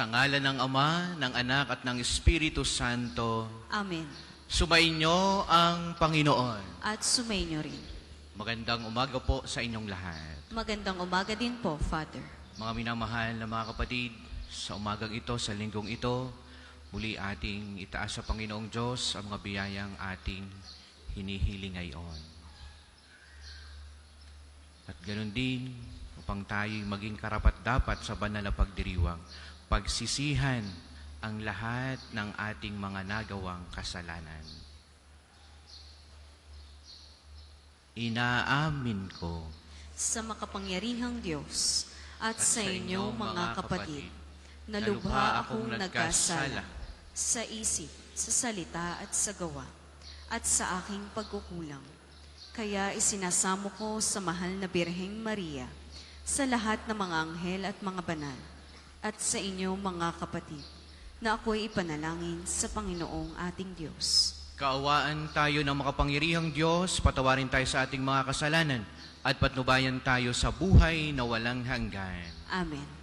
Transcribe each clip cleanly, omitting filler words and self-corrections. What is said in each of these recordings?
Sa ngalan ng Ama, ng Anak at ng Espiritu Santo. Amen. Sumainyo ang Panginoon. At sumainyo rin. Magandang umaga po sa inyong lahat. Magandang umaga din po, Father. Mga minamahal na mga kapatid, sa umagang ito, sa linggong ito, muli ating itaas sa Panginoong Diyos ang mga biyayang ating hinihiling ngayon. At ganoon din, upang tayo'y maging karapat-dapat sa banal na pagdiriwang, pagsisihan ang lahat ng ating mga nagawang kasalanan. Inaamin ko sa makapangyarihang Diyos at sa inyo mga kapatid, na lubha akong nagkasala sa isip, sa salita at sa gawa, at sa aking pagkukulang. Kaya isinasamo ko sa mahal na Birheng Maria, sa lahat ng mga anghel at mga banal, at sa inyo mga kapatid, na ako'y ipanalangin sa Panginoong ating Diyos. Kaawaan tayo ng makapangyarihang Diyos, patawarin tayo sa ating mga kasalanan, at patnubayan tayo sa buhay na walang hanggan. Amen.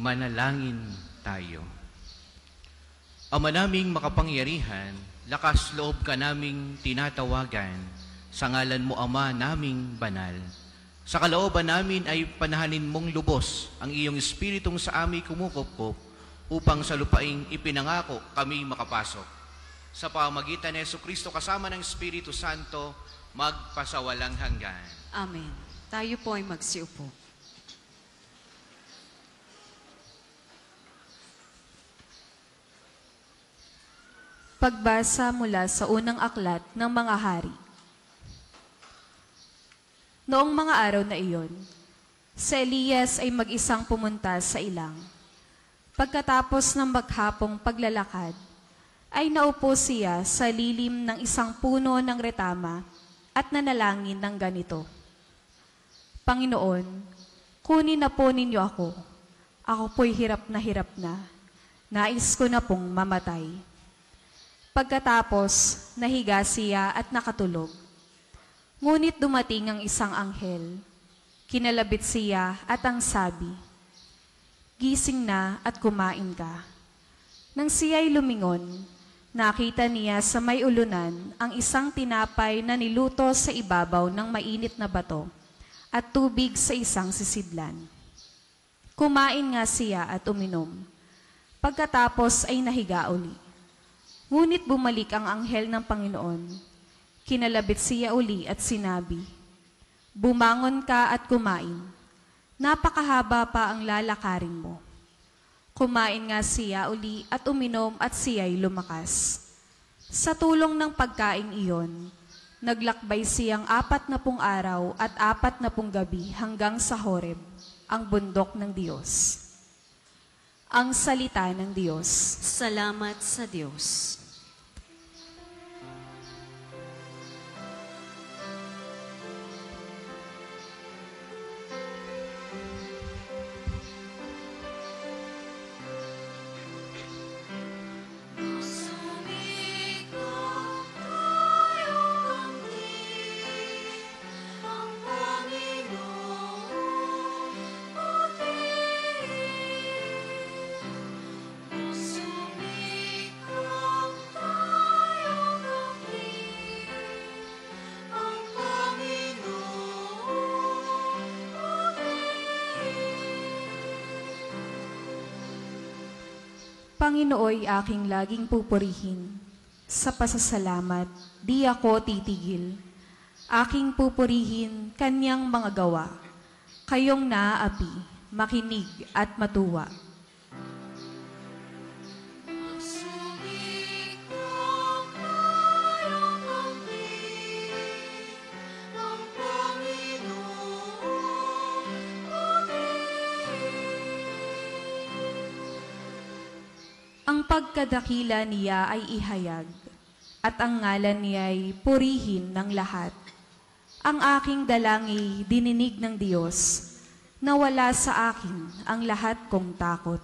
Manalangin tayo. Ama naming makapangyarihan, lakas loob ka naming tinatawagan, sa ngalan mo Ama naming banal. Sa kalooban namin ay panahanin mong lubos ang iyong Espiritong sa aming kumukupkup upang sa lupaing ipinangako kami makapasok. Sa pamagitan ni Jesucristo kasama ng Espiritu Santo, magpasawalang hanggan. Amen. Tayo po ay magsiupo. Pagbasa mula sa unang aklat ng mga hari. Noong mga araw na iyon, si Elias ay mag-isang pumunta sa ilang. Pagkatapos ng maghapong paglalakad, ay naupo siya sa lilim ng isang puno ng retama at nanalangin ng ganito: Panginoon, kunin na po ninyo ako. Ako po'y hirap na. Nais ko na pong mamatay. Pagkatapos, nahiga siya at nakatulog. Ngunit dumating ang isang anghel. Kinalabit siya at ang sabi, Gising na at kumain ka. Nang siya'y lumingon, nakita niya sa may ulunan ang isang tinapay na niluto sa ibabaw ng mainit na bato at tubig sa isang sisidlan. Kumain nga siya at uminom. Pagkatapos ay nahiga uli. Ngunit bumalik ang anghel ng Panginoon. Kinalabit siya uli at sinabi, Bumangon ka at kumain. Napakahaba pa ang lalakarin mo. Kumain nga siya uli at uminom at siya'y lumakas. Sa tulong ng pagkain iyon, naglakbay siyang 40 araw at 40 gabi hanggang sa Horeb, ang bundok ng Diyos. Ang salita ng Diyos. Salamat sa Diyos. Panginooy aking laging pupurihin. Sa pasasalamat, di ako titigil. Aking pupurihin kanyang mga gawa. Kayong naaapi, makinig at matuwa. Ang pagkadakila niya ay ihayag, at ang ngalan niya'y purihin ng lahat. Ang aking dalangi dininig ng Diyos, na wala sa akin ang lahat kong takot.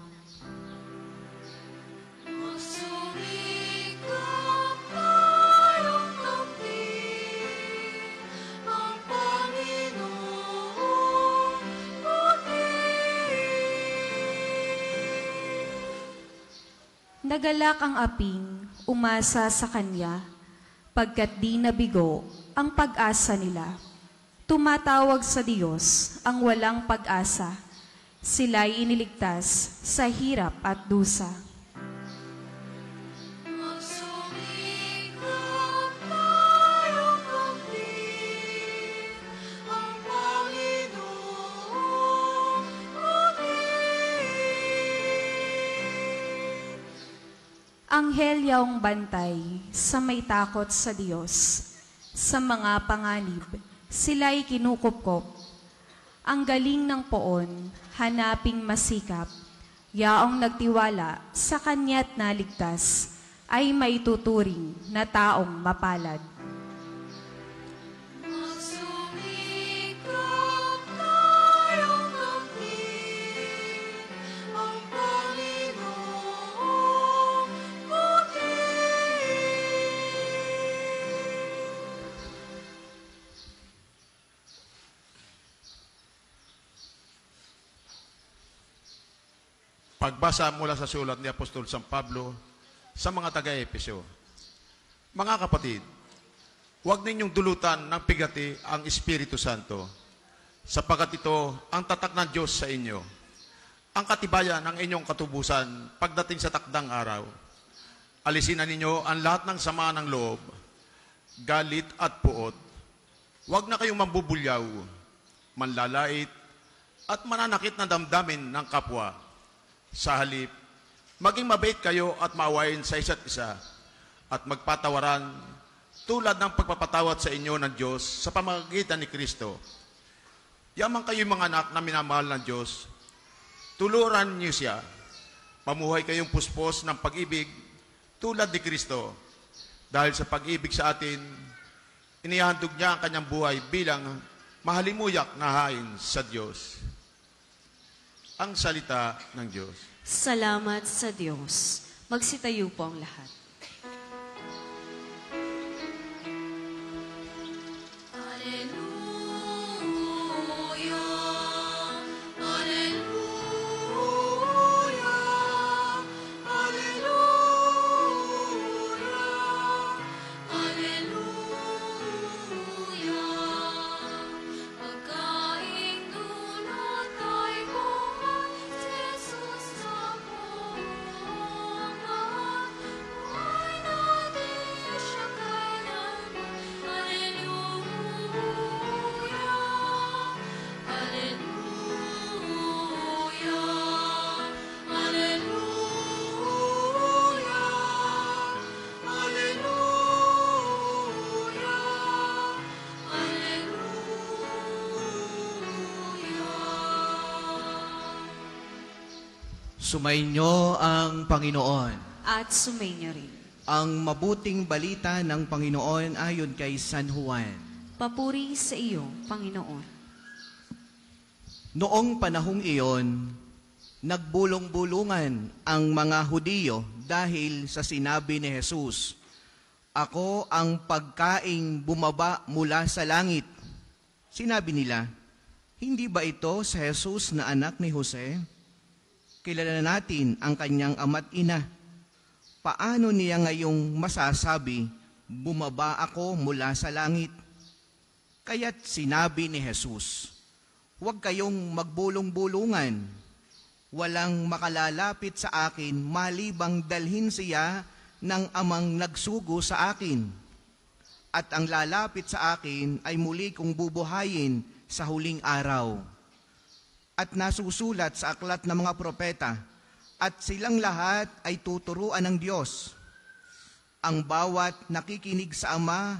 Nagalak ang aping, umasa sa kanya, pagkat di nabigo ang pag-asa nila. Tumatawag sa Diyos ang walang pag-asa, sila'y iniligtas sa hirap at dusa. Anghel yaong bantay sa may takot sa Diyos. Sa mga panganib, sila'y kinukupkop. Ang galing ng poon, hanaping masikap. Yaong nagtiwala sa kanya't naligtas, ay may tuturing na taong mapalad. Pagbasa mula sa sulat ni Apostol San Pablo sa mga taga-Efeso. Mga kapatid, huwag ninyong dulutan ng pigati ang Espiritu Santo, sapagkat ito ang tatak ng Diyos sa inyo, ang katibayan ng inyong katubusan pagdating sa takdang araw. Alisin na ninyo ang lahat ng sama ng loob, galit at puot. Huwag na kayong mambubulyaw, manlalait, at mananakit na damdamin ng kapwa. Sa halip, maging mabait kayo at maawain sa isa't isa at magpatawaran tulad ng pagpapatawad sa inyo ng Diyos sa pamamagitan ni Kristo. Yaman kayo mga anak na minamahal ng Diyos, tuluran niyo siya. Pamuhay kayong puspos ng pag-ibig tulad ni Kristo. Dahil sa pag-ibig sa atin, inihandog niya ang kanyang buhay bilang mahalimuyak na hain sa Diyos. Ang salita ng Diyos. Salamat sa Diyos. Magsitayo po ang lahat. Sumainyo ang Panginoon. At sumainyo rin. Ang mabuting balita ng Panginoon ayon kay San Juan. Papuri sa iyo, Panginoon. Noong panahong iyon, nagbulong-bulungan ang mga Hudiyo dahil sa sinabi ni Jesus, "Ako ang pagkaing bumaba mula sa langit." Sinabi nila, "Hindi ba ito si Jesus na anak ni Jose? Kilala natin ang kanyang ama't ina. Paano niya ngayong masasabi, 'Bumaba ako mula sa langit'?" Kaya't sinabi ni Jesus, "Huwag kayong magbulong-bulungan. Walang makalalapit sa akin malibang dalhin siya ng amang nagsugo sa akin. At ang lalapit sa akin ay muli kong bubuhayin sa huling araw." At nasusulat sa aklat ng mga propeta, "At silang lahat ay tuturuan ng Diyos. Ang bawat nakikinig sa Ama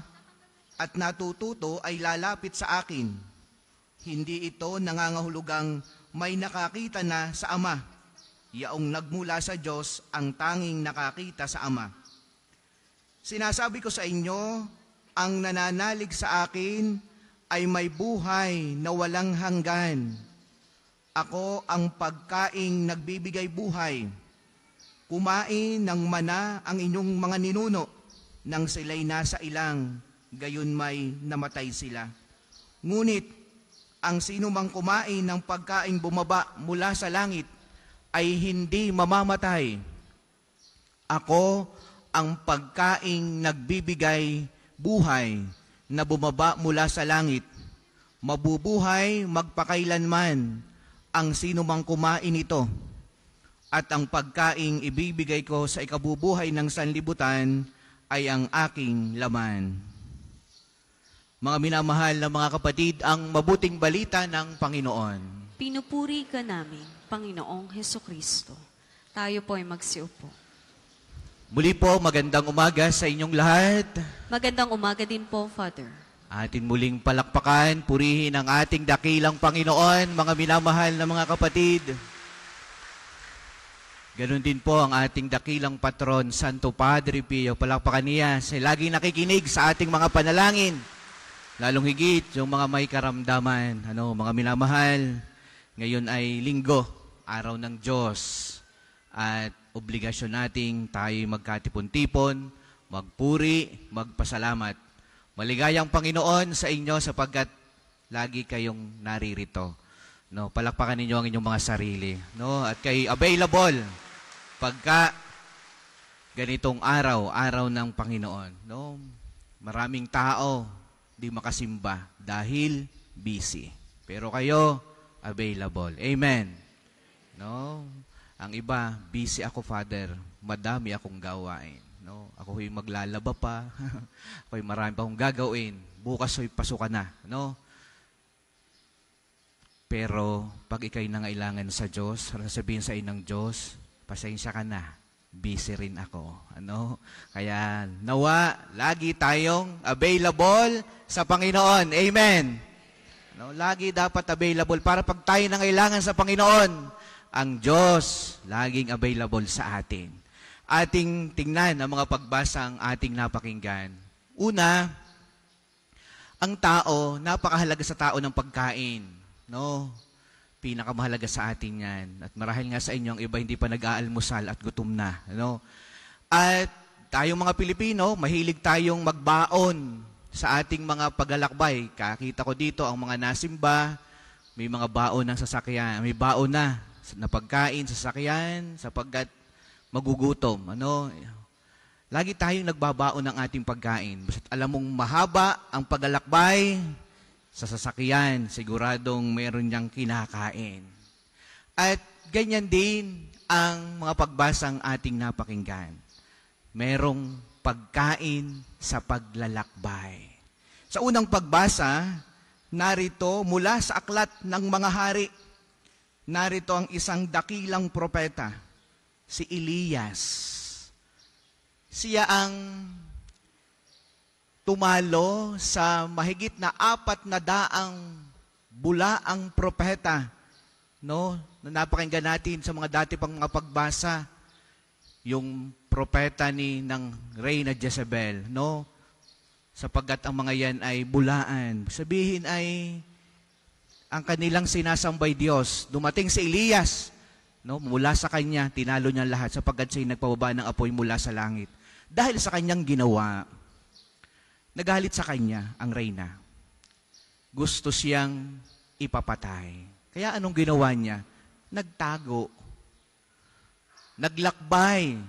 at natututo ay lalapit sa akin. Hindi ito nangangahulugang may nakakita na sa Ama. Yaong nagmula sa Diyos ang tanging nakakita sa Ama. Sinasabi ko sa inyo, ang nananalig sa akin ay may buhay na walang hanggan. Ako ang pagkaing nagbibigay buhay. Kumain ng mana ang inyong mga ninuno nang sila'y nasa ilang, gayon may namatay sila. Ngunit ang sinumang kumain ng pagkaing bumaba mula sa langit ay hindi mamamatay. Ako ang pagkaing nagbibigay buhay na bumaba mula sa langit. Mabubuhay magpakailanman ang sinumang kumain ito, at ang pagkaing ibibigay ko sa ikabubuhay ng sanlibutan ay ang aking laman." Mga minamahal na mga kapatid, ang mabuting balita ng Panginoon. Pinupuri ka namin, Panginoong Hesukristo. Tayo po ay magsiupo. Muli po, magandang umaga sa inyong lahat. Magandang umaga din po, Father. Atin muling palakpakan, purihin ang ating dakilang Panginoon, mga minamahal na mga kapatid. Ganon din po ang ating dakilang patron, Santo Padre Pio. Palakpakan niya sa laging nakikinig sa ating mga panalangin. Lalong higit yung mga may karamdaman. Mga minamahal, ngayon ay linggo, araw ng Diyos. At obligasyon nating tayo magkatipon-tipon, magpuri, magpasalamat. Maligayang Panginoon sa inyo sapagkat lagi kayong naririto. No, palakpakan ninyo ang inyong mga sarili. No, at kay available pagka ganitong araw, araw ng Panginoon. No, maraming tao di makasimba dahil busy. Pero kayo, available. Amen. No, ang iba, busy ako, Father. Madami akong gawain. No, ako ho'y maglalaba pa. Ako'y marami pa akong gagawin. Bukas ho'y pasukan na. No? Pero pag ikay nangailangan sa Diyos, sabihin sa inang Diyos, pasensya ka na. Busy rin ako. Ano? Kaya nawa, lagi tayong available sa Panginoon. Amen. No, lagi dapat available para pag tayo nangailangan sa Panginoon, ang Diyos laging available sa atin. Ating tingnan ang mga pagbasa ang ating napakinggan. Una, ang tao, napakahalaga sa tao ng pagkain. No? Pinakamahalaga sa atin yan. At marahil nga sa inyo, ang iba hindi pa nag-aalmusal at gutom na. No? At tayong mga Pilipino, mahilig tayong magbaon sa ating mga paglalakbay. Kakita ko dito ang mga nasimba, may mga baon ng sasakyan. May baon na pagkain sa sasakyan sapagkat magugutom. Ano? Lagi tayong nagbabaon ng ating pagkain. Basta't alam mong mahaba ang paglalakbay, sa sasakyan, siguradong meron niyang kinakain. At ganyan din ang mga pagbasang ating napakinggan. Merong pagkain sa paglalakbay. Sa unang pagbasa, narito mula sa aklat ng mga hari, narito ang isang dakilang propeta, si Elias. Siya ang tumalo sa mahigit na 400 bulaang propeta, no? Na napakinggan natin sa mga dati pang mga pagbasa, yung propeta ng Reyna Jezebel, no? Sapagkat ang mga yan ay bulaan. Sabihin ay ang kanilang sinasambay Diyos. Dumating si Elias, no? Mula sa kanya, tinalo niya lahat sapagkat siya'y nagpababa ng apoy mula sa langit. Dahil sa kanyang ginawa, nagalit sa kanya ang reyna. Gusto siyang ipapatay. Kaya anong ginawa niya? Nagtago. Naglakbay.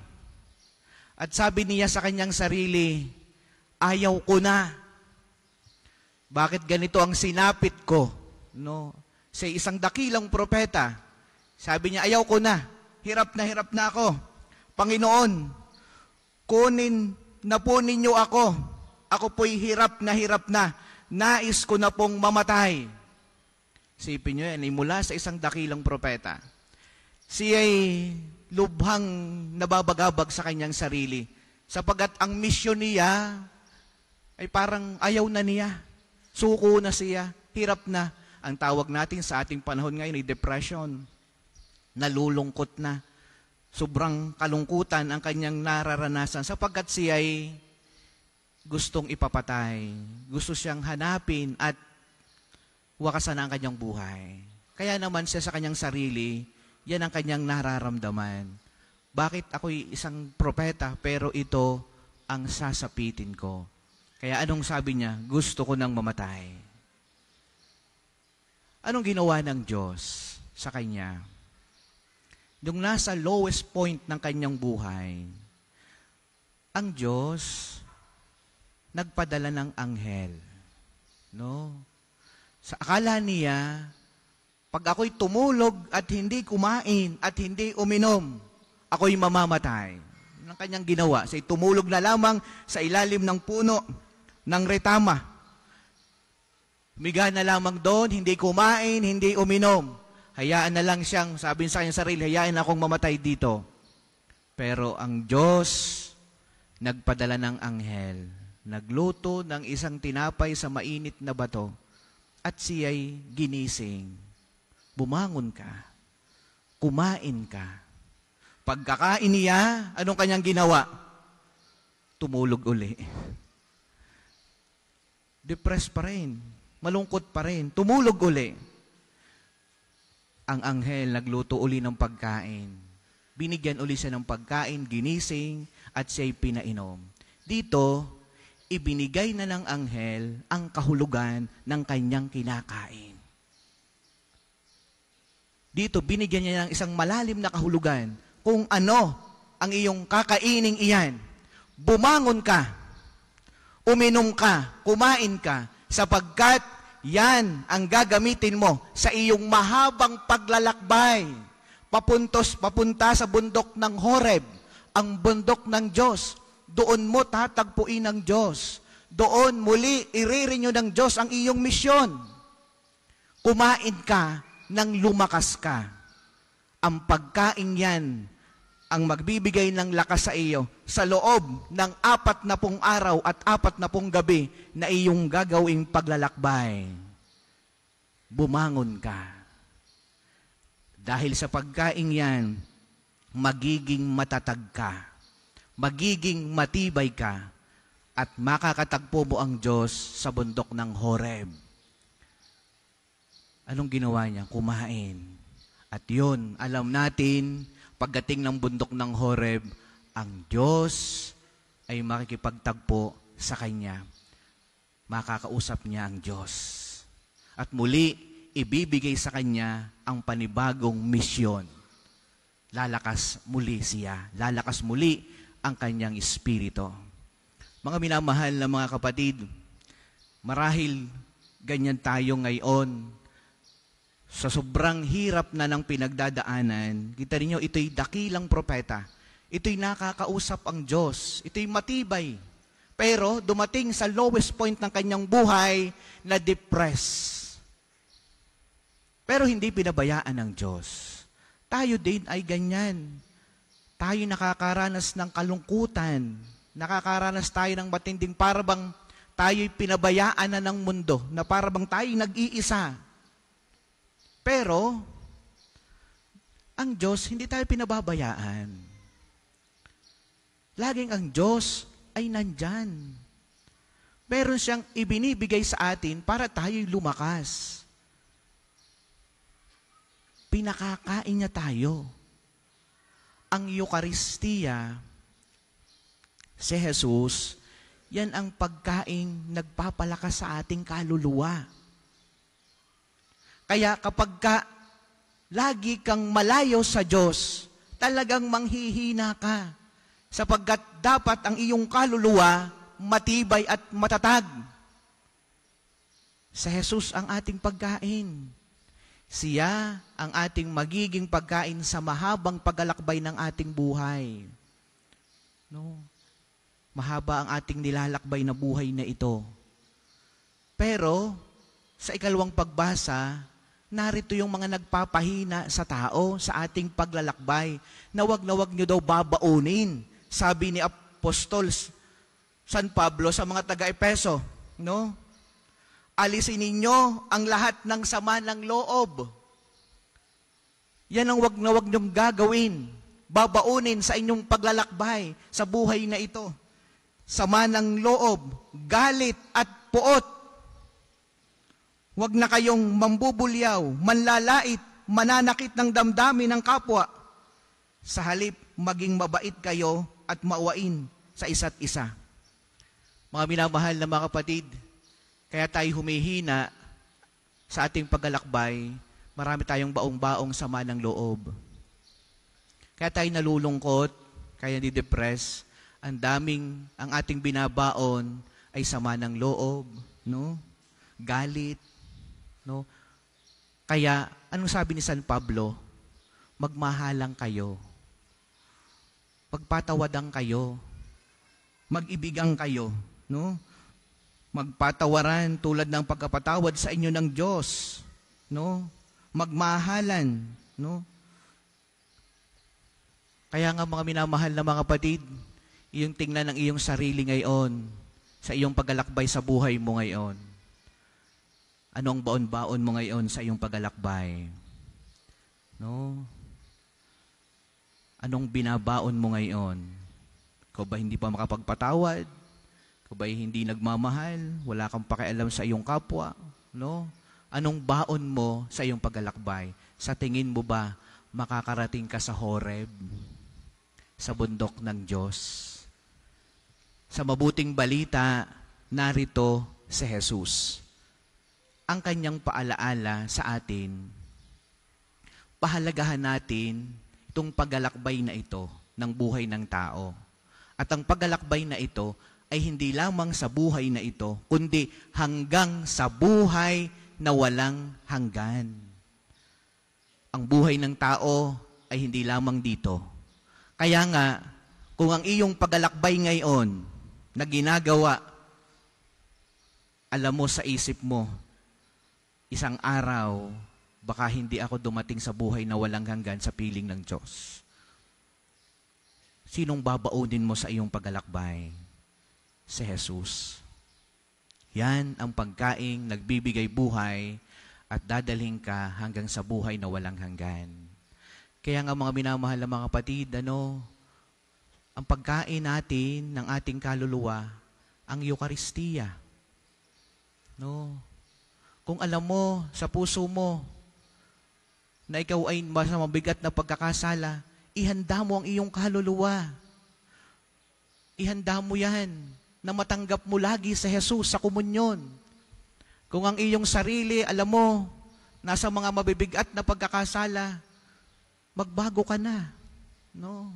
At sabi niya sa kanyang sarili, ayaw ko na. Bakit ganito ang sinapit ko? No? Sa isang dakilang propeta, sabi niya, ayaw ko na. Hirap na ako. Panginoon, kunin na po ninyo ako. Ako po'y hirap na. Nais ko na pong mamatay. Sipin nyo yan, mula sa isang dakilang propeta. Siya'y lubhang nababagabag sa kanyang sarili. Sapagat ang misyon niya ay parang ayaw na niya. Suko na siya. Hirap na. Ang tawag natin sa ating panahon ngayon ay depression. Nalulungkot na. Sobrang kalungkutan ang kanyang nararanasan sapagkat siya'y gustong ipapatay. Gusto siyang hanapin at wakasan ang kanyang buhay. Kaya naman siya sa kanyang sarili, yan ang kanyang nararamdaman. Bakit ako'y isang propeta pero ito ang sasapitin ko? Kaya anong sabi niya? Gusto ko nang mamatay. Anong ginawa ng Diyos sa kanya? Nung nasa lowest point ng kanyang buhay, ang Diyos nagpadala ng anghel. No? Sa akala niya, pag ako'y tumulog at hindi kumain at hindi uminom, ako'y mamamatay. Yun ang kanyang ginawa. Siya'y tumulog na lamang sa ilalim ng puno ng retama. Humiga na lamang doon, hindi kumain, hindi uminom. Hayaan na lang siyang, sabi sa kanyang sarili, hayaan akong mamatay dito. Pero ang Diyos nagpadala ng anghel. Nagluto ng isang tinapay sa mainit na bato at siya'y ginising. Bumangon ka. Kumain ka. Pagkakain niya, anong kanyang ginawa? Tumulog uli. Depressed pa rin. Malungkot pa rin. Tumulog uli. Ang anghel nagluto uli ng pagkain. Binigyan uli siya ng pagkain, ginising, at siya'y pinainom. Dito, ibinigay na ng anghel ang kahulugan ng kanyang kinakain. dito binigyan niya ng isang malalim na kahulugan kung ano ang iyong kakaining iyan. Bumangon ka, uminom ka, kumain ka, sapagkat yan ang gagamitin mo sa iyong mahabang paglalakbay. Papunta sa bundok ng Horeb, ang bundok ng Diyos. Doon mo tatagpuin ng Diyos. Doon muli ire-renew ng Diyos ang iyong misyon. Kumain ka nang lumakas ka. Ang pagkain yan ang magbibigay ng lakas sa iyo sa loob ng 40 araw at 40 gabi na iyong gagawing paglalakbay. Bumangon ka. Dahil sa pagkain yan, magiging matatag ka, magiging matibay ka, at makakatagpo mo ang Diyos sa bundok ng Horeb. Anong ginawa niya? Kumain. At yun, alam natin, pagdating ng bundok ng Horeb, ang Diyos ay makikipagtagpo sa kanya. Makakausap niya ang Diyos. At muli, ibibigay sa kanya ang panibagong misyon. Lalakas muli siya. Lalakas muli ang kanyang espiritu. Mga minamahal na mga kapatid, marahil ganyan tayo ngayon. Sa sobrang hirap na ng pinagdadaanan, kita rin nyo, ito'y dakilang propeta. Ito'y nakakausap ang Diyos. Ito'y matibay. Pero dumating sa lowest point ng kanyang buhay na depressed. Pero hindi pinabayaan ng Diyos. Tayo din ay ganyan. Tayo nakakaranas ng kalungkutan. Nakakaranas tayo ng matinding parabang tayo'y pinabayaan na ng mundo, na parabang tayo'y nag-iisa. Pero, ang Diyos, hindi tayo pinababayaan. Laging ang Diyos ay nandyan. Meron siyang ibinibigay sa atin para tayo'y lumakas. Pinakakain niya tayo. Ang Eucharistia, si Jesus, yan ang pagkain nagpapalakas sa ating kaluluwa. Kaya kapag lagi kang malayo sa Diyos, talagang manghihina ka. Sapagkat dapat ang iyong kaluluwa matibay at matatag. Sa Jesus ang ating pagkain. Siya ang ating magiging pagkain sa mahabang paglalakbay ng ating buhay. No? Mahaba ang ating nilalakbay na buhay na ito. Pero, sa ikalawang pagbasa, narito yung mga nagpapahina sa tao sa ating paglalakbay na wag nyo daw babaunin. Sabi ni Apostol San Pablo sa mga taga-Epeso, no? Alisin ninyo ang lahat ng sama ng loob. Yan ang wag nyong gagawin. Babaunin sa inyong paglalakbay sa buhay na ito. Sama ng loob, galit at puot. Huwag na kayong mambubulyaw, manlalait, mananakit ng damdamin ng kapwa. Sa halip, maging mabait kayo at maawain sa isa't isa. Mga minamahal na mga kapatid, kaya tayo humihina sa ating paglalakbay, marami tayong baong-baong sama ng loob. Kaya tayo nalulungkot, kaya di-depress, ang ating binabaon ay sama ng loob, no? Galit, no? Kaya, anong sabi ni San Pablo? Magmahalang kayo. Magpatawadan kayo. Mag-ibigan kayo, no? Magpatawaran tulad ng pagkapatawad sa inyo ng Diyos, no? Magmahalan, no? Kaya nga mga minamahal na mga kapatid, iyong tingnan ang iyong sarili ngayon, sa iyong paglalakbay sa buhay mo ngayon. Anong baon-baon mo ngayon sa iyong paglalakbay? No? Anong binabaon mo ngayon? Ikaw ba hindi pa makapagpatawad? Ikaw ba hindi nagmamahal? Wala kang pakialam sa iyong kapwa? No? Anong baon mo sa iyong paglalakbay? Sa tingin mo ba makakarating ka sa Horeb? Sa bundok ng Diyos? Sa mabuting balita, narito si Jesus. Ang kanyang paalaala sa atin, pahalagahan natin itong paglalakbay na ito ng buhay ng tao. At ang paglalakbay na ito ay hindi lamang sa buhay na ito, kundi hanggang sa buhay na walang hanggan. Ang buhay ng tao ay hindi lamang dito. Kaya nga, kung ang iyong paglalakbay ngayon na ginagawa, alam mo sa isip mo, isang araw, baka hindi ako dumating sa buhay na walang hanggan sa piling ng Diyos. Sinong babaunin mo sa iyong paglalakbay? Si Jesus. Yan ang pagkaing nagbibigay buhay at dadalhin ka hanggang sa buhay na walang hanggan. Kaya nga mga minamahal na mga kapatid, ang pagkain natin ng ating kaluluwa, ang Eucharistia. No? Kung alam mo sa puso mo na ikaw ay sa mabigat na pagkakasala, ihanda mo ang iyong kaluluwa. Ihanda mo yan na matanggap mo lagi sa Jesus sa komunyon. Kung ang iyong sarili, alam mo, nasa mga mabibigat na pagkakasala, magbago ka na. No?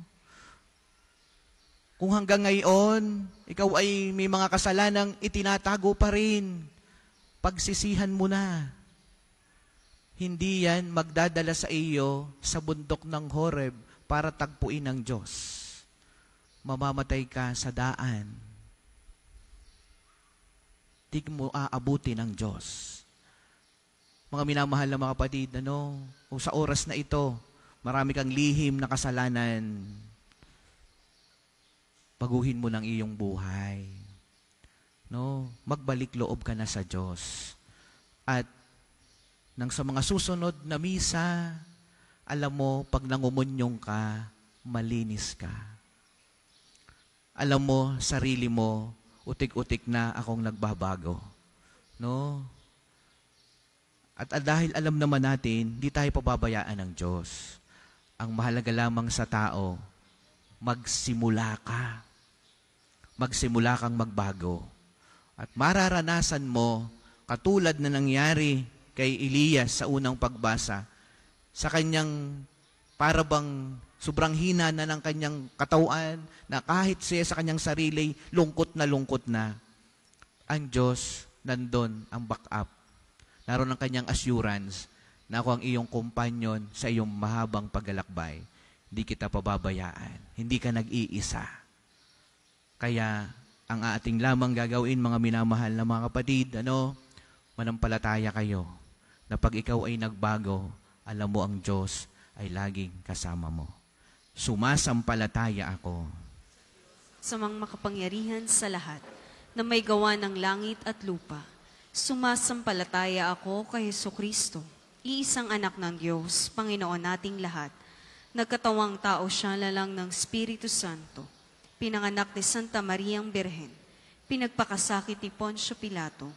Kung hanggang ngayon, ikaw ay may mga kasalanang itinatago pa rin, pagsisihan mo na. Hindi yan magdadala sa iyo sa bundok ng Horeb para tagpuin ng Diyos. Mamamatay ka sa daan. Di mo aabuti ng Diyos. Mga minamahal na mga kapatid, kung sa oras na ito, marami kang lihim na kasalanan, baguhin mo ng iyong buhay. No? Magbalik loob ka na sa Diyos. At nang sa mga susunod na misa, alam mo, pag nangumunyong ka, malinis ka. Alam mo, sarili mo, utik-utik na akong nagbabago. No? At dahil alam naman natin, di tayo pababayaan ng Diyos. Ang mahalaga lamang sa tao, magsimula ka. Magsimula kang magbago. At mararanasan mo, katulad na nangyari kay Elias sa unang pagbasa, sa kanyang parabang sobrang hina na ng kanyang katawan, na kahit siya sa kanyang sarili, lungkot na, ang Diyos, nandun ang backup. Naroon ang kanyang assurance na ako ang iyong kumpanyon sa iyong mahabang paglalakbay. Hindi kita pababayaan. Hindi ka nag-iisa. Kaya, ang ating lamang gagawin, mga minamahal na mga kapatid, manampalataya kayo na pag ikaw ay nagbago, alam mo ang Diyos ay laging kasama mo. Sumasampalataya ako sa mga makapangyarihan sa lahat na may gawa ng langit at lupa. Sumasampalataya ako kay Jesucristo, iisang anak ng Diyos, Panginoon nating lahat. Nagkatawang tao siya lalang ng Espiritu Santo. Pinanganak ni Santa Mariang Birhen. Pinagpakasakit ni Poncio Pilato.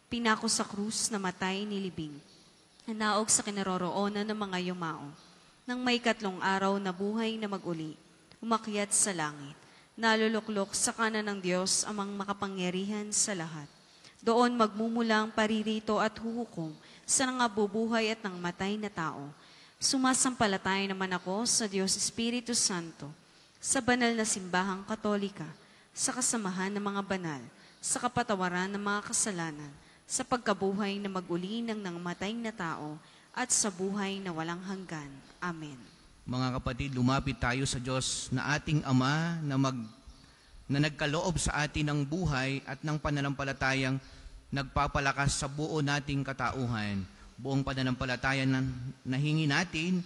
Pinako sa krus, namatay, nilibing. Naog sa kinaroroonan ng mga yumao. Nang may 3 araw na buhay na mag-uli, umakyat sa langit, naluluklok sa kanan ng Diyos amang makapangyarihan sa lahat. Doon magmumulang paririto at huhukom sa nangabubuhay at nang matay na tao. Sumasampalataya naman ako sa Diyos Espiritu Santo, sa banal na simbahang katolika, sa kasamahan ng mga banal, sa kapatawaran ng mga kasalanan, sa pagkabuhay na mag-uli ng nangmatay na tao, at sa buhay na walang hanggan. Amen. Mga kapatid, lumapit tayo sa Diyos na ating Ama na nagkaloob sa atin ng buhay at ng pananampalatayang nagpapalakas sa buo nating katauhan. Buong pananampalataya na nahingi natin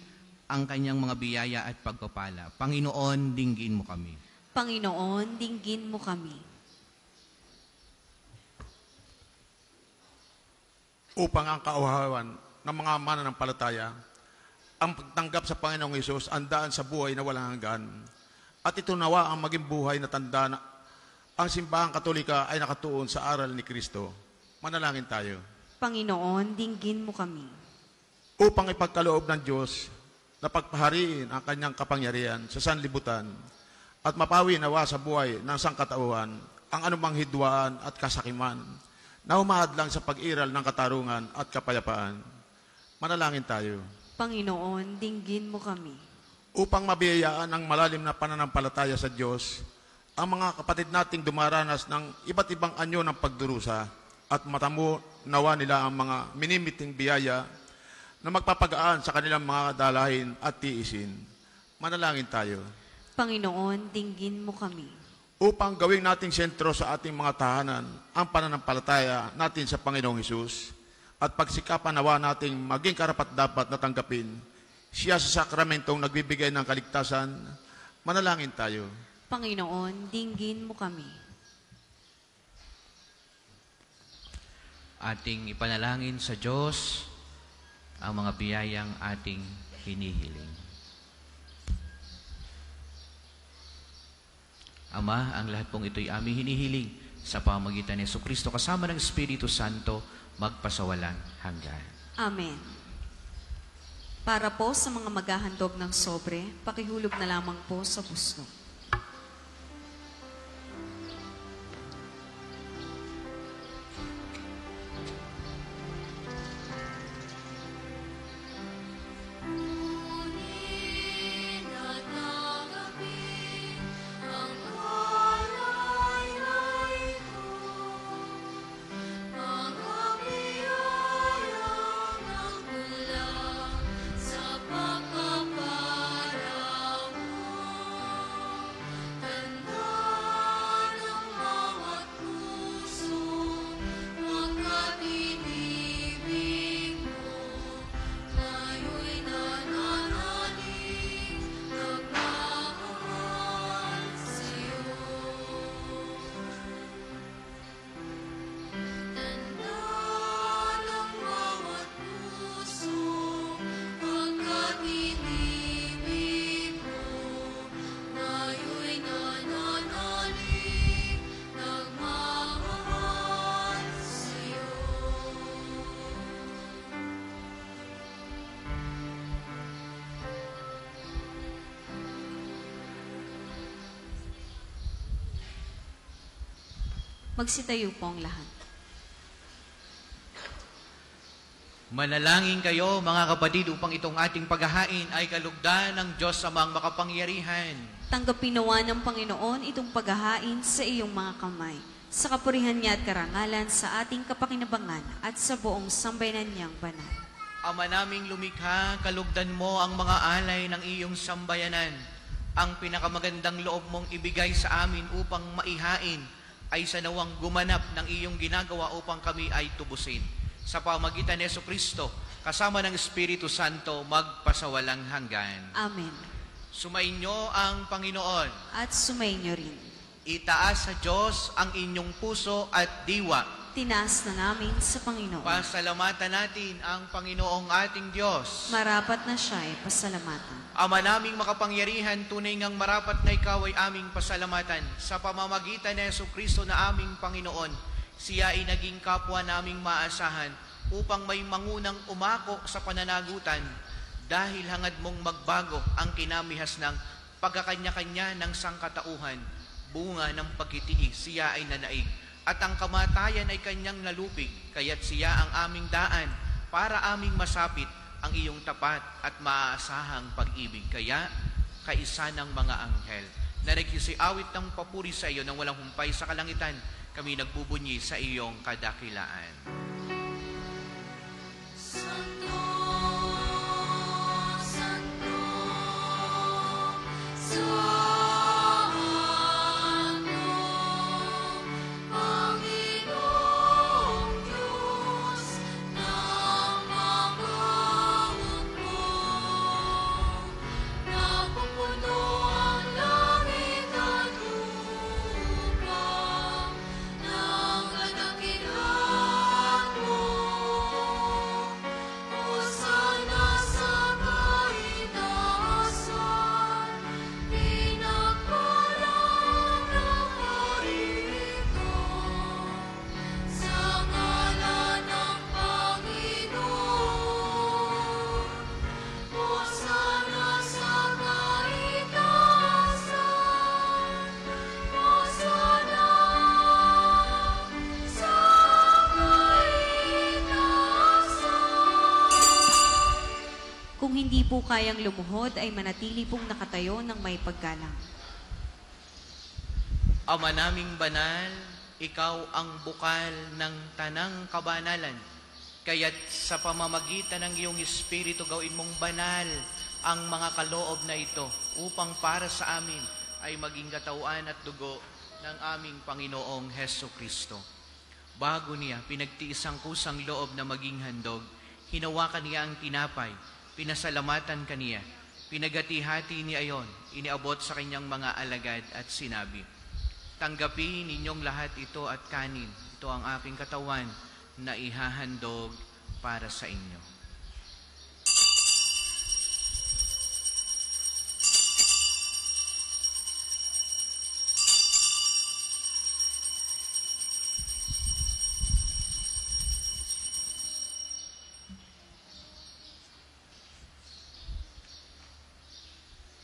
ang kanyang mga biyaya at pagpapala. Panginoon, dinggin mo kami. Panginoon, dinggin mo kami. Upang ang kauhawan ng mga mananampalataya, ang pagtanggap sa Panginoong Hesus, ang daan sa buhay na walang hanggan. At ito nawa ang maging buhay na tanda na ang simbahang katolika ay nakatuon sa aral ni Kristo. Manalangin tayo. Panginoon, dinggin mo kami. Upang ipagkaloob ng Diyos na pagpahariin ang kanyang kapangyarihan sa sanlibutan at mapawi nawa sa buhay ng sangkatauhan ang anumang hidwaan at kasakiman na humahad lang sa pag-iral ng katarungan at kapayapaan. Manalangin tayo. Panginoon, dinggin mo kami. Upang mabiyayaan ng malalim na pananampalataya sa Diyos, ang mga kapatid nating dumaranas ng iba't ibang anyo ng pagdurusa at matamo nawa nila ang mga minimiting biyaya na magpapagaan sa kanilang mga dalahin at tiisin. Manalangin tayo. Panginoon, dinggin mo kami. Upang gawing nating sentro sa ating mga tahanan ang pananampalataya natin sa Panginoong Hesus at pagsikapan nawa nating maging karapat-dapat na tanggapin siya sa sakramentong nagbibigay ng kaligtasan. Manalangin tayo. Panginoon, dinggin mo kami. Ating ipanalangin sa Diyos ang mga biyayang ating hinihiling. Ama, ang lahat pong ito'y aming hinihiling sa pamamagitan ni Jesucristo kasama ng Espiritu Santo magpasawalang hanggan. Amen. Para po sa mga maghahandog ng sobre, pakihulog na lamang po sa busno. Magsitayo po ang lahat. Manalangin kayo, mga kapatid, upang itong ating paghahain ay kalugdan ng Diyos amang makapangyarihan. Tanggapin nawa ng Panginoon itong paghahain sa iyong mga kamay, sa kapurihan niya at karangalan sa ating kapakinabangan at sa buong sambayanan niyang banal. Ama naming lumikha, kalugdan mo ang mga alay ng iyong sambayanan. Ang pinakamagandang loob mong ibigay sa amin upang maihain ay sa nawang gumanap ng iyong ginagawa upang kami ay tubusin. Sa pamagitan ni Jesucristo, kasama ng Espiritu Santo, magpasawalang hanggan. Amen. Sumainyo ang Panginoon. At sumainyo rin. Itaas sa Diyos ang inyong puso at diwa. Tinaas na namin sa Panginoon. Pasalamatan natin ang Panginoong ating Diyos. Marapat na siya ay pasalamatan. Ama naming makapangyarihan, tunay ngang marapat na ikaw ay aming pasalamatan. Sa pamamagitan ni Jesucristo na aming Panginoon, siya ay naging kapwa naming maasahan upang may mangunang umako sa pananagutan dahil hangad mong magbago ang kinamihas ng pagkakanya-kanya ng sangkatauhan, bunga ng pagkitiis, siya ay nanaig. At ang kamatayan ay kanyang nalupig, kaya't siya ang aming daan para aming masapit ang iyong tapat at maaasahang pag-ibig. Kaya, kaisa ng mga anghel, na nagkisiawit ng papuri sa iyo nang walang humpay sa kalangitan, kami nagbubunyi sa iyong kadakilaan. Santo, Santo, Santo. Ng kadakilaan. Kung hindi po kayang lumuhod, ay manatili pong nakatayo ng may paggalang. Ama naming banal, ikaw ang bukal ng tanang kabanalan. Kaya't sa pamamagitan ng iyong Espiritu, gawin mong banal ang mga kaloob na ito upang para sa amin ay maging katawan at dugo ng aming Panginoong Heso Kristo. Bago niya pinagtiis ang kusang loob na maging handog, hinawakan niya ang tinapay, pinasalamatan kaniya, pinagati-hati niya ayon, iniabot sa kanyang mga alagad at sinabi, "Tanggapin ninyong lahat ito at kanin. Ito ang aking katawan na ihahandog para sa inyo."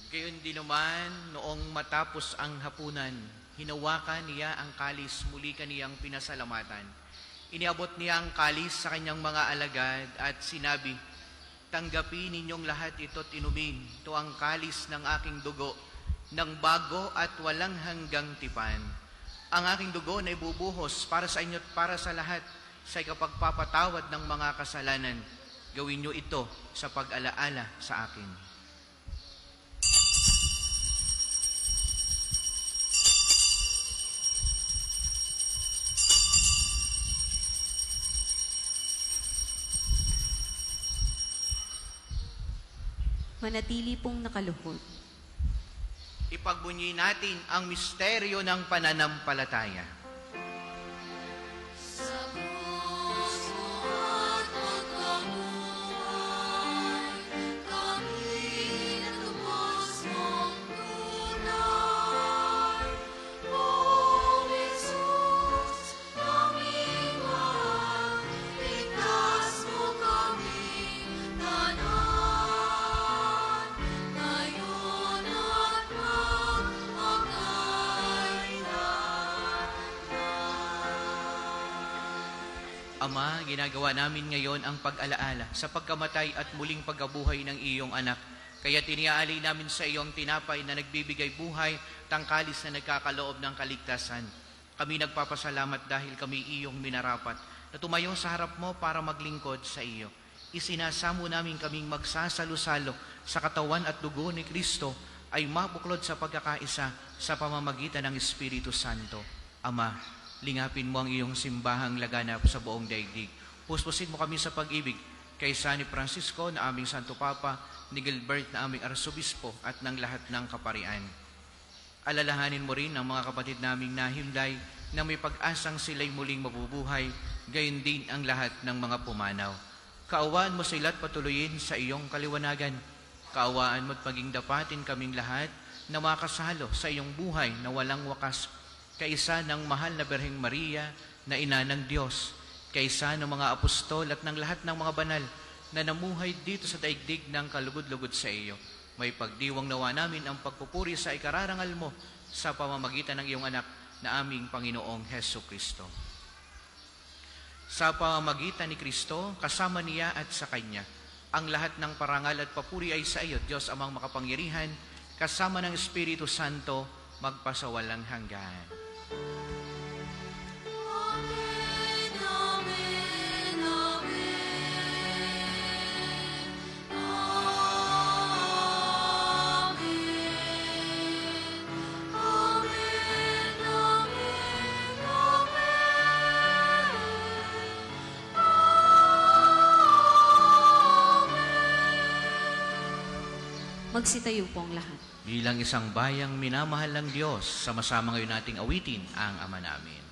Gayon din naman, noong matapos ang hapunan, hinawakan niya ang kalis, muli kaniyang pinasalamatan. Iniabot niya ang kalis sa kanyang mga alagad at sinabi, "Tanggapin ninyong lahat ito't inumin. Ito ang kalis ng aking dugo, ng bago at walang hanggang tipan. Ang aking dugo na ibubuhos para sa inyo at para sa lahat sa ikapagpapatawad ng mga kasalanan. Gawin niyo ito sa pag-alaala sa akin." Manatili pong nakaluhod. Ipagbunyi natin ang misteryo ng pananampalataya. Ama, ginagawa namin ngayon ang pag-alaala sa pagkamatay at muling pagkabuhay ng iyong anak. Kaya tiniaalay namin sa iyong tinapay na nagbibigay buhay, tangkalis na nagkakaloob ng kaligtasan. Kami nagpapasalamat dahil kami iyong minarapat na tumayo sa harap mo para maglingkod sa iyo. Isinasamo namin kaming magsasalo-salo sa katawan at dugo ni Kristo ay mabuklod sa pagkakaisa sa pamamagitan ng Espiritu Santo. Ama, lingapin mo ang iyong simbahang laganap sa buong daigdig. Puspusin mo kami sa pag-ibig kay San Francisco na aming Santo Papa, ni Gilbert na aming Arsobispo at ng lahat ng kaparian. Alalahanin mo rin ang mga kapatid naming nahimlay na may pag-asang sila'y muling mabubuhay, gayon din ang lahat ng mga pumanaw. Kaawaan mo sila at patuloyin sa iyong kaliwanagan. Kaawaan mo at maging dapatin kaming lahat na makasalo sa iyong buhay na walang wakas, kaisa ng mahal na Birheng Maria na ina ng Diyos, kaisa ng mga apostol at ng lahat ng mga banal na namuhay dito sa daigdig ng kalugod-lugod sa iyo. May pagdiwang nawa namin ang pagpupuri sa ikararangal mo sa pamamagitan ng iyong anak na aming Panginoong Heso Kristo. Sa pamamagitan ni Kristo, kasama niya at sa Kanya, ang lahat ng parangal at papuri ay sa iyo, Diyos amang makapangyarihan, kasama ng Espiritu Santo, magpasawalang hanggan. Magsitayo po ang lahat. Bilang isang bayang minamahal ng Diyos, sama-sama ngayon nating awitin ang Ama namin.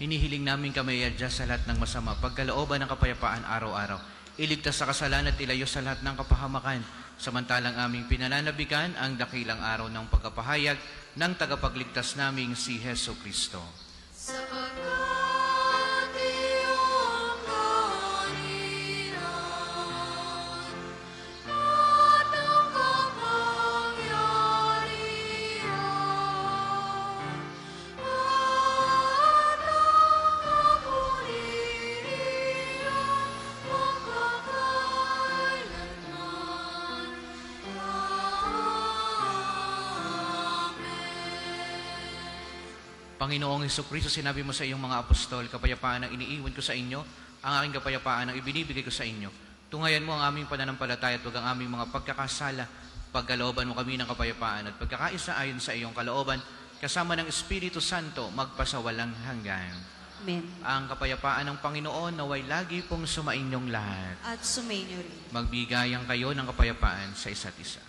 Hinihiling namin kamayadya sa lahat ng masama, pagkalooban ng kapayapaan araw-araw. Iligtas sa kasalanan at ilayo sa lahat ng kapahamakan, samantalang aming pinananabikan ang dakilang araw ng pagkapahayag ng tagapagligtas naming si Heso Kristo. Sapagkat iyong kaharian at ang kapangyarihan at ang kapurihan magkakailanman. Panginoong Hesukristo, sinabi mo sa iyong mga apostol, kapayapaan ang iniiwan ko sa inyo, ang aking kapayapaan ang ibinibigay ko sa inyo. Tungayan mo ang aming pananampalataya at huwag ang aming mga pagkakasala. Pagkalooban mo kami ng kapayapaan at pagkakaisa ayon sa iyong kalooban, kasama ng Espiritu Santo, magpasawalang hanggan. Amen. Ang kapayapaan ng Panginoon naway lagi pong sumainyong lahat. At sumainyo rin. Magbigayan kayo ng kapayapaan sa isa't isa.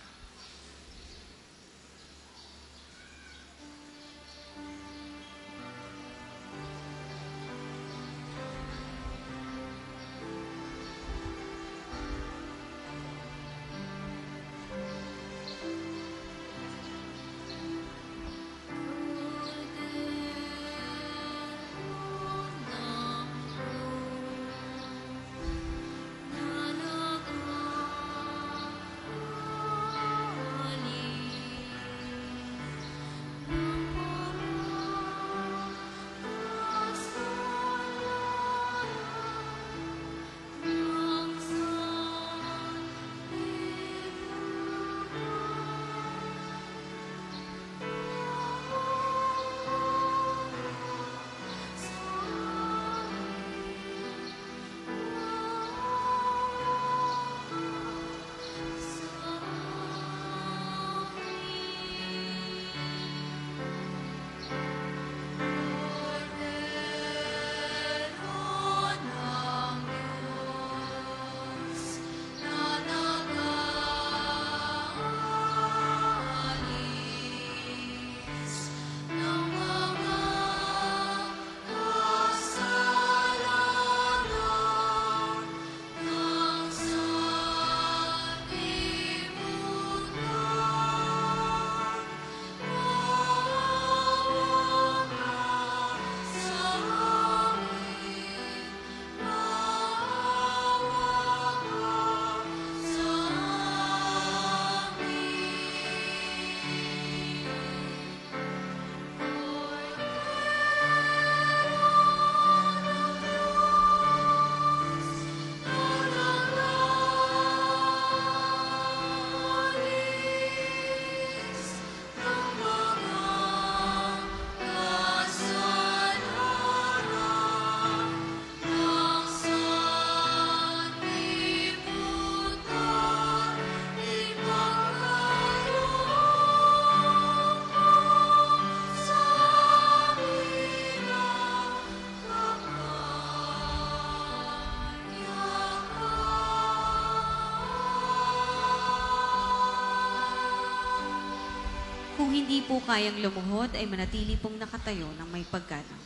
Kung hindi po kayang lumuhod, ay manatili pong nakatayo ng may paggalang.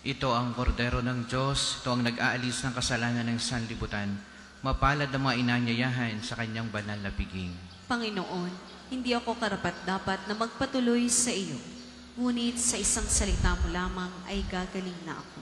Ito ang kordero ng Diyos, ito ang nag-aalis ng kasalanan ng sanlibutan. Mapalad ang mga inanyayahan sa kanyang banal na piging. Panginoon, hindi ako karapat-dapat na magpatuloy sa iyo, ngunit sa isang salita mo lamang ay gagaling na ako.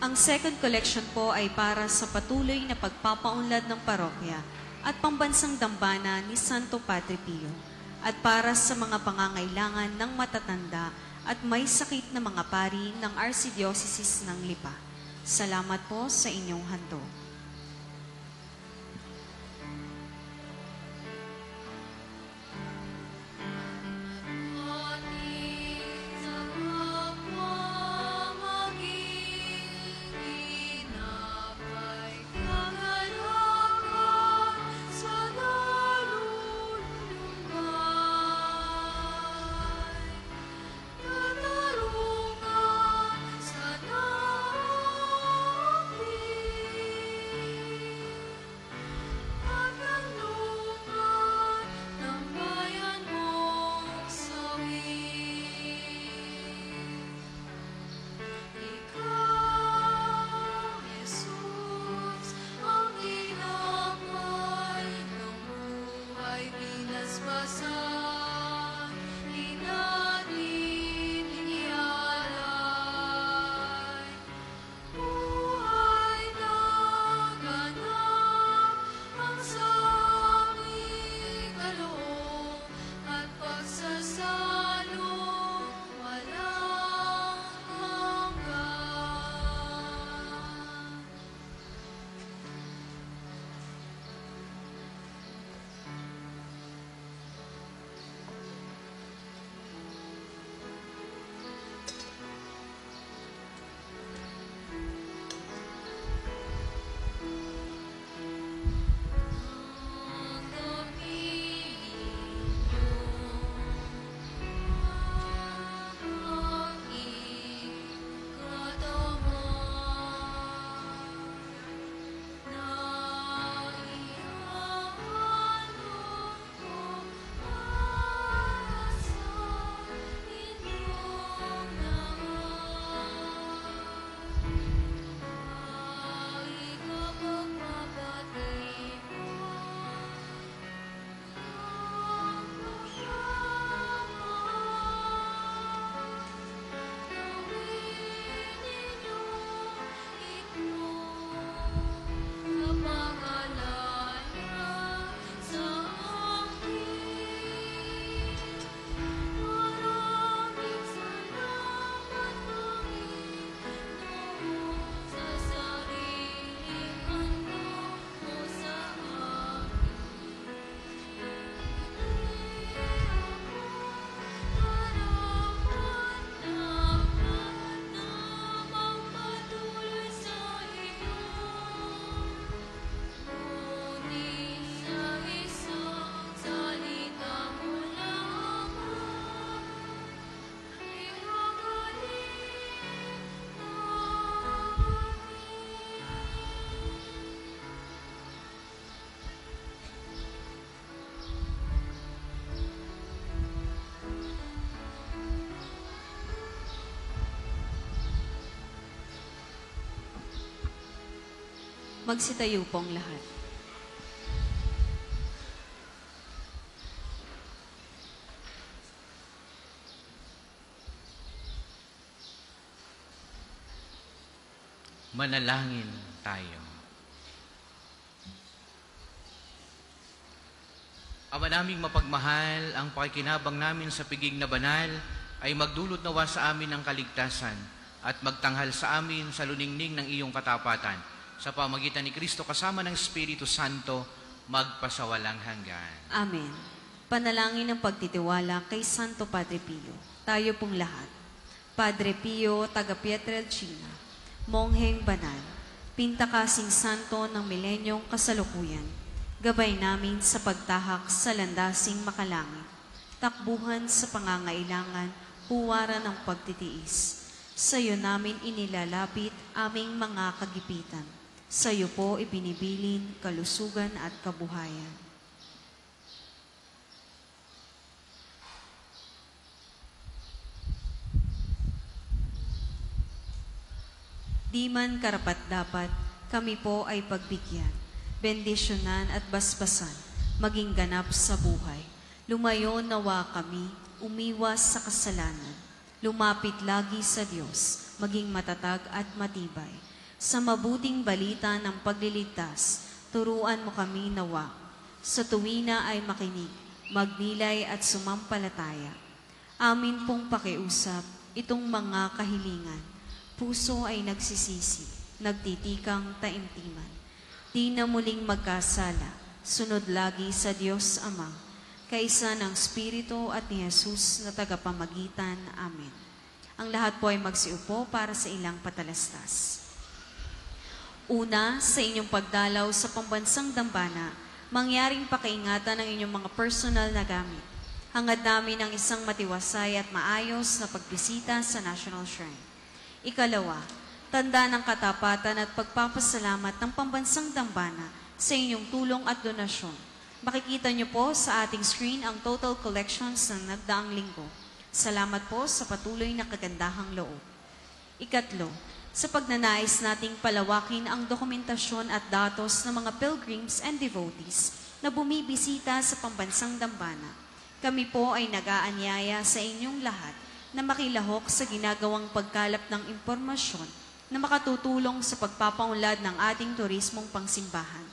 Ang second collection po ay para sa patuloy na pagpapaunlad ng parokya at pambansang dambana ni Santo Padre Pio at para sa mga pangangailangan ng matatanda at may sakit na mga pari ng Archdiocese ng Lipa. Salamat po sa inyong handog. Magsitayo pong lahat. Manalangin tayo. Ama naming mapagmahal, ang pakikinabang namin sa piging na banal ay magdulot nawa sa amin ng kaligtasan at magtanghal sa amin sa luningning ng iyong katapatan. Sa pamagitan ni Kristo kasama ng Espiritu Santo, magpasawalang hanggan. Amen. Panalangin ng pagtitiwala kay Santo Padre Pio. Tayo pong lahat. Padre Pio, taga Pietrelcina, mongheng banal, pintakasing santo ng milenyong kasalukuyan, gabay namin sa pagtahak sa landasing makalangit, takbuhan sa pangangailangan, huwaran ng pagtitiis. Sa iyo namin inilalapit aming mga kagipitan. Sa iyo po ibinibilin kalusugan at kabuhayan. Di man karapat-dapat, kami po ay pagbigyan, bendisyonan at basbasan, maging ganap sa buhay. Lumayo nawa kami, umiwas sa kasalanan, lumapit lagi sa Diyos, maging matatag at matibay. Sa mabuting balita ng pagliligtas, turuan mo kami nawa. Sa tuwina ay makinig, magnilay at sumampalataya. Amin pong pakiusap itong mga kahilingan. Puso ay nagsisisi, nagtitikang taimtiman. Di na muling magkasala, sunod lagi sa Diyos Ama, kaisa ng Espiritu at ni Jesus na tagapamagitan. Amen. Ang lahat po ay magsiupo para sa ilang patalastas. Una, sa inyong pagdalaw sa pambansang dambana, mangyaring pakaingatan ng inyong mga personal na gamit. Hangad namin ang isang matiwasay at maayos na pagbisita sa National Shrine. Ikalawa, tanda ng katapatan at pagpapasalamat ng pambansang dambana sa inyong tulong at donasyon. Makikita niyo po sa ating screen ang total collections ng nagdaang linggo. Salamat po sa patuloy na kagandahang loob. Ikatlo, sa pagnanais nating palawakin ang dokumentasyon at datos ng mga pilgrims and devotees na bumibisita sa pambansang dambana, kami po ay nag-aanyaya sa inyong lahat na makilahok sa ginagawang pagkalap ng impormasyon na makatutulong sa pagpapaunlad ng ating turismong pangsimbahan.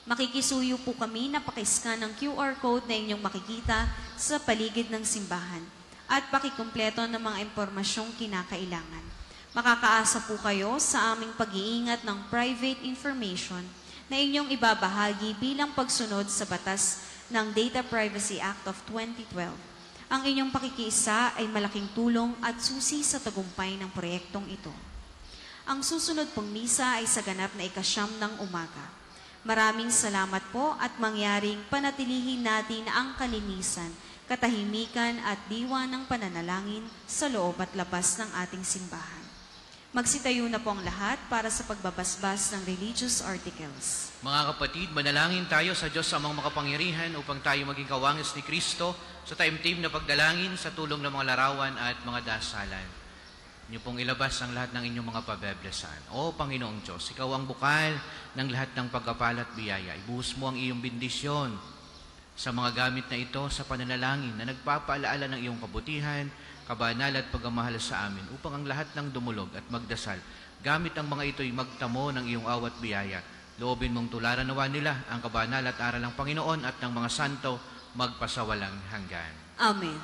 Makikisuyo po kami na pakiscan ng QR code na inyong makikita sa paligid ng simbahan at pakikumpleto ng mga impormasyong kinakailangan. Makakaasa po kayo sa aming pag-iingat ng private information na inyong ibabahagi bilang pagsunod sa batas ng Data Privacy Act of 2012. Ang inyong pakikiisa ay malaking tulong at susi sa tagumpay ng proyektong ito. Ang susunod pong misa ay sa ganap na 9:00 ng umaga. Maraming salamat po at mangyaring panatilihin natin ang kalinisan, katahimikan at diwa ng pananalangin sa loob at labas ng ating simbahan. Magsitayo na po ang lahat para sa pagbabasbas ng religious articles. Mga kapatid, manalangin tayo sa Diyos amang makapangyarihan upang tayo maging kawangis ni Kristo sa taimtim na pagdalangin sa tulong ng mga larawan at mga dasalan. Niyo pong ilabas ang lahat ng inyong mga pabeblesan. O Panginoong Diyos, Ikaw ang bukal ng lahat ng pagkapala at biyaya. Ibuhos mo ang iyong bendisyon sa mga gamit na ito sa pananalangin na nagpapaalaala ng iyong kabutihan, kabanal at pagmamahal sa amin upang ang lahat ng dumulog at magdasal, gamit ang mga ito'y magtamo ng iyong awat biyaya. Loobin mong tularan nawa nila ang kabanal at aral ng Panginoon at ng mga santo magpasawalang hanggan. Amen.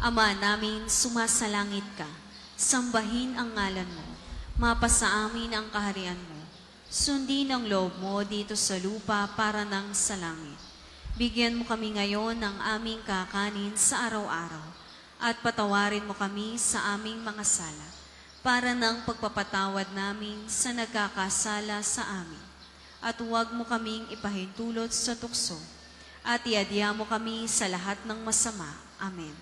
Ama namin, sumasalangit ka. Sambahin ang ngalan mo. Mapasa amin ang kaharian mo. Sundin ang loob mo dito sa lupa para nang sa langit. Bigyan mo kami ngayon ng aming kakanin sa araw-araw. At patawarin mo kami sa aming mga sala, para ng pagpapatawad namin sa nagkakasala sa amin. At huwag mo kaming ipahintulot sa tukso, at iadya mo kami sa lahat ng masama. Amen.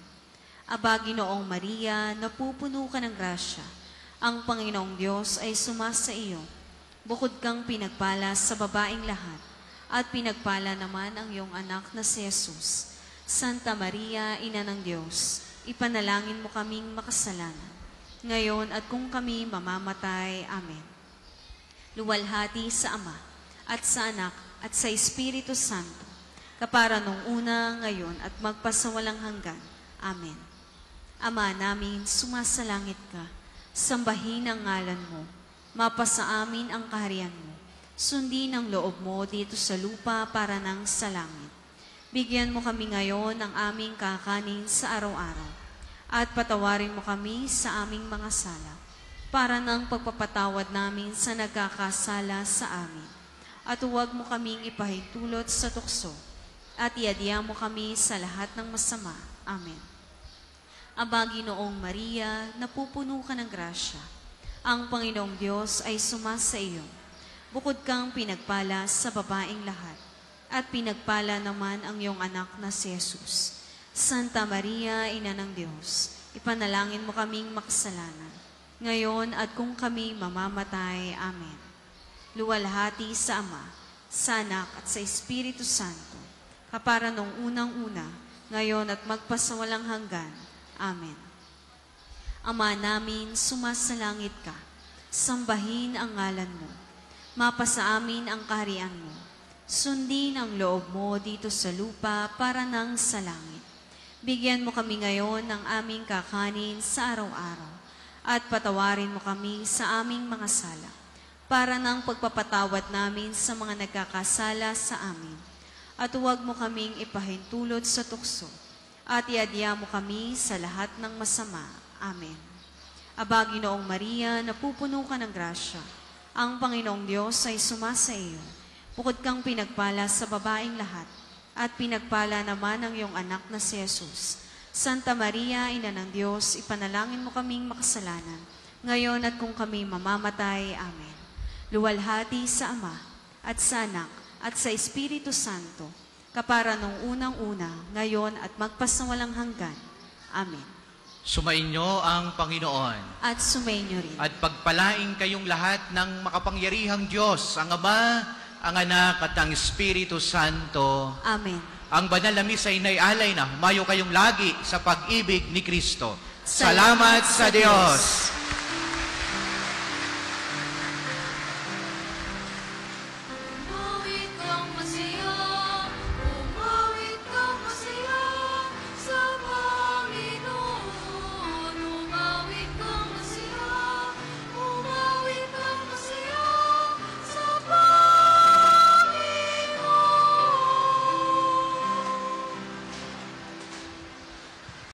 Aba, Ginoong Maria, napupuno ka ng grasya. Ang Panginoong Diyos ay sumasa iyo. Bukod kang pinagpala sa babaeng lahat, at pinagpala naman ang iyong anak na si Jesus. Santa Maria, Ina ng Diyos, ipanalangin mo kaming makasalanan, ngayon at kung kami mamamatay. Amen. Luwalhati sa Ama, at sa Anak, at sa Espiritu Santo, kapara nung una, ngayon, at magpasawalang hanggan. Amen. Ama namin, sumasalangit ka, sambahin ang ngalan mo, mapasa amin ang kaharian mo, sundin ang loob mo dito sa lupa para nang sa langit. Bigyan mo kami ngayon ng aming kakanin sa araw-araw, at patawarin mo kami sa aming mga sala, para ng pagpapatawad namin sa nagkakasala sa amin. At huwag mo kaming ipahintulot sa tukso, at iadya mo kami sa lahat ng masama. Amen. Aba, Ginoong Maria, napupuno ka ng grasya. Ang Panginoong Diyos ay sumasa iyo. Bukod kang pinagpala sa babaeng lahat, at pinagpala naman ang iyong anak na si Jesus. Santa Maria, Ina ng Diyos, ipanalangin mo kaming makasalanan, ngayon at kung kami mamamatay. Amen. Luwalhati sa Ama, sa Anak at sa Espiritu Santo, kapara nung unang-una, ngayon at magpasawalang hanggan. Amen. Ama namin, sumasalangit ka, sambahin ang ngalan mo, mapasa amin ang kaharian mo, sundin ang loob mo dito sa lupa para nang sa langit. Bigyan mo kami ngayon ng aming kakanin sa araw-araw, at patawarin mo kami sa aming mga sala, para ng pagpapatawad namin sa mga nagkakasala sa amin. At huwag mo kaming ipahintulot sa tukso, at iadya mo kami sa lahat ng masama. Amen. Aba, Ginoong Maria, napupuno ka ng grasya. Ang Panginoong Diyos ay sumasa iyo. Bukod kang pinagpala sa babaeng lahat, at pinagpala naman ang iyong anak na si Jesus. Santa Maria, Ina ng Diyos, ipanalangin mo kaming makasalanan, ngayon at kung kami mamamatay. Amen. Luwalhati sa Ama, at sa Anak, at sa Espiritu Santo, kapara nung unang-una, ngayon at magpasawalang hanggan. Amen. Sumainyo ang Panginoon. At sumainyo rin. At pagpalain kayong lahat ng makapangyarihang Diyos, ang Ama, ang Anak, at ang Espiritu Santo. Amen. Ang banal na misa ay naialay na humayo kayong lagi sa pag-ibig ni Kristo. Salamat sa Diyos.